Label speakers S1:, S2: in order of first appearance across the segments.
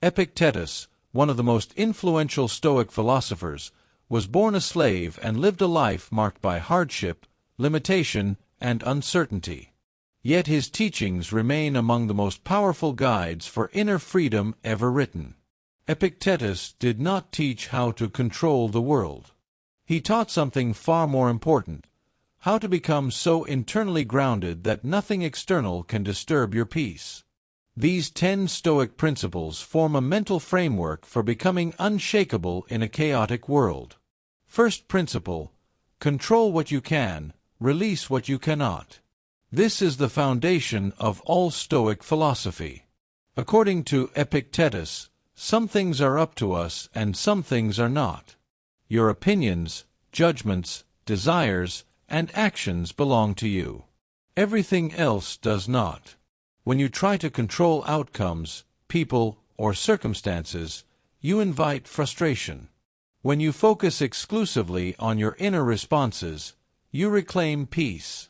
S1: Epictetus, one of the most influential Stoic philosophers, was born a slave and lived a life marked by hardship, limitation, and uncertainty. Yet his teachings remain among the most powerful guides for inner freedom ever written. Epictetus did not teach how to control the world. He taught something far more important: how to become so internally grounded that nothing external can disturb your peace. These 10 Stoic principles form a mental framework for becoming unshakable in a chaotic world. First principle: control what you can, release what you cannot. This is the foundation of all Stoic philosophy. According to Epictetus, some things are up to us and some things are not. Your opinions, judgments, desires, and actions belong to you. Everything else does not. When you try to control outcomes, people, or circumstances, you invite frustration. When you focus exclusively on your inner responses, you reclaim peace.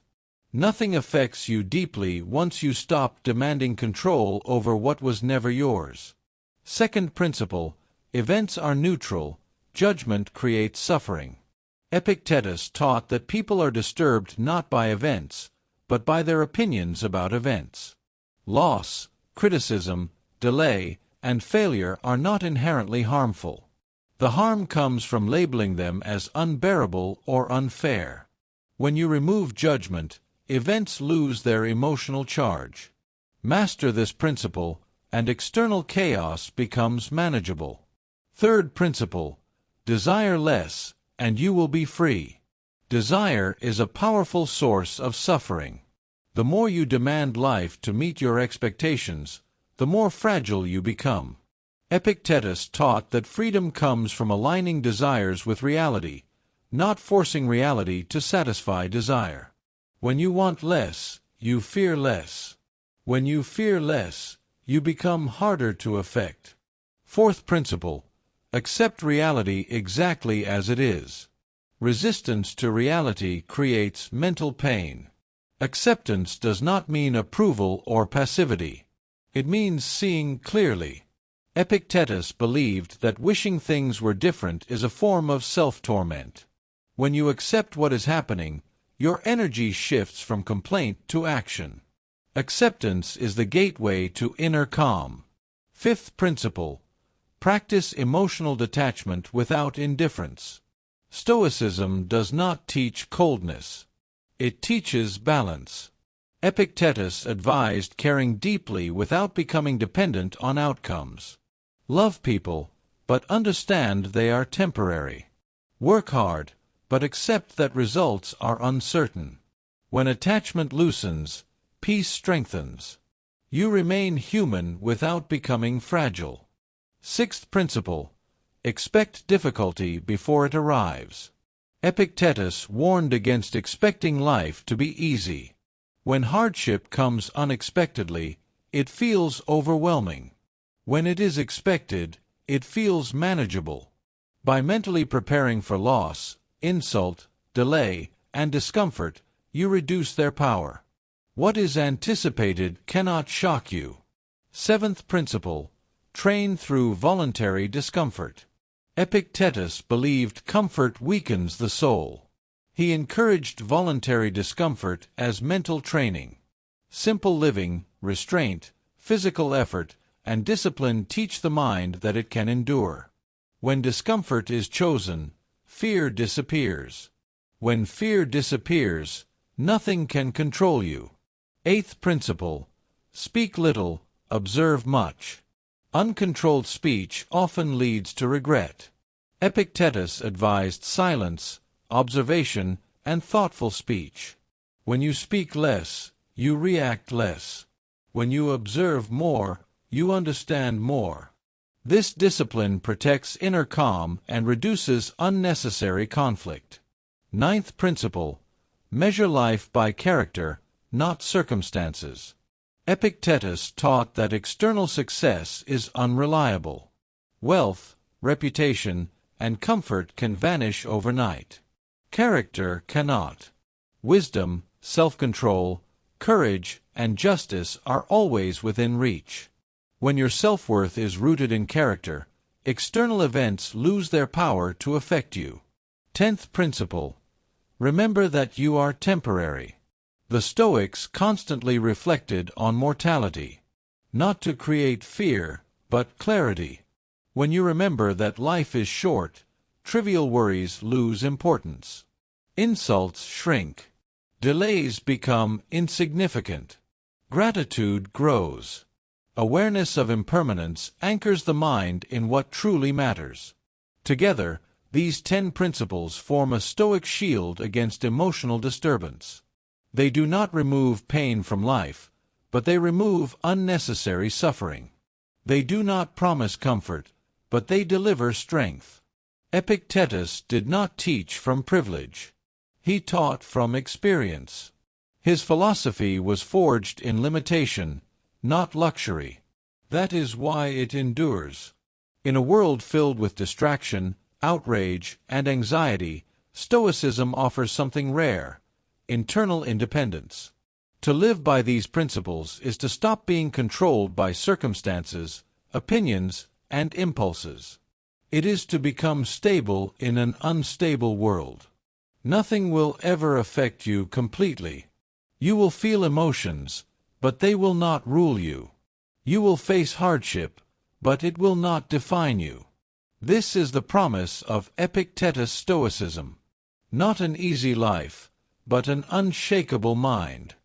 S1: Nothing affects you deeply once you stop demanding control over what was never yours. Second principle: events are neutral, judgment creates suffering. Epictetus taught that people are disturbed not by events, but by their opinions about events. Loss, criticism, delay, and failure are not inherently harmful. The harm comes from labeling them as unbearable or unfair. When you remove judgment, events lose their emotional charge. Master this principle, and external chaos becomes manageable. Third principle: desire less, and you will be free. Desire is a powerful source of suffering. The more you demand life to meet your expectations, the more fragile you become. Epictetus taught that freedom comes from aligning desires with reality, not forcing reality to satisfy desire. When you want less, you fear less. When you fear less, you become harder to affect. Fourth principle: accept reality exactly as it is. Resistance to reality creates mental pain. Acceptance does not mean approval or passivity. It means seeing clearly. Epictetus believed that wishing things were different is a form of self-torment. When you accept what is happening, your energy shifts from complaint to action. Acceptance is the gateway to inner calm. Fifth principle: practice emotional detachment without indifference. Stoicism does not teach coldness. It teaches balance. Epictetus advised caring deeply without becoming dependent on outcomes. Love people, but understand they are temporary. Work hard, but accept that results are uncertain. When attachment loosens, peace strengthens. You remain human without becoming fragile. Sixth principle: expect difficulty before it arrives. Epictetus warned against expecting life to be easy. When hardship comes unexpectedly, it feels overwhelming. When it is expected, it feels manageable. By mentally preparing for loss, insult, delay, and discomfort, you reduce their power. What is anticipated cannot shock you. Seventh principle: train through voluntary discomfort. Epictetus believed comfort weakens the soul. He encouraged voluntary discomfort as mental training. Simple living, restraint, physical effort, and discipline teach the mind that it can endure. When discomfort is chosen, fear disappears. When fear disappears, nothing can control you. Eighth principle: speak little, observe much. Uncontrolled speech often leads to regret. Epictetus advised silence, observation, and thoughtful speech. When you speak less, you react less. When you observe more, you understand more. This discipline protects inner calm and reduces unnecessary conflict. Ninth principle: measure life by character, not circumstances. Epictetus taught that external success is unreliable. Wealth, reputation, and comfort can vanish overnight. Character cannot. Wisdom, self-control, courage, and justice are always within reach. When your self-worth is rooted in character, external events lose their power to affect you. 10th principle. Remember that you are temporary. The Stoics constantly reflected on mortality, not to create fear, but clarity. When you remember that life is short, trivial worries lose importance. Insults shrink. Delays become insignificant. Gratitude grows. Awareness of impermanence anchors the mind in what truly matters. Together, these 10 principles form a Stoic shield against emotional disturbance. They do not remove pain from life, but they remove unnecessary suffering. They do not promise comfort, but they deliver strength. Epictetus did not teach from privilege. He taught from experience. His philosophy was forged in limitation, not luxury. That is why it endures. In a world filled with distraction, outrage, and anxiety, Stoicism offers something rare: internal independence. To live by these principles is to stop being controlled by circumstances, opinions, and impulses. It is to become stable in an unstable world. Nothing will ever affect you completely. You will feel emotions, but they will not rule you. You will face hardship, but it will not define you. This is the promise of Epictetus Stoicism. Not an easy life, but an unshakable mind.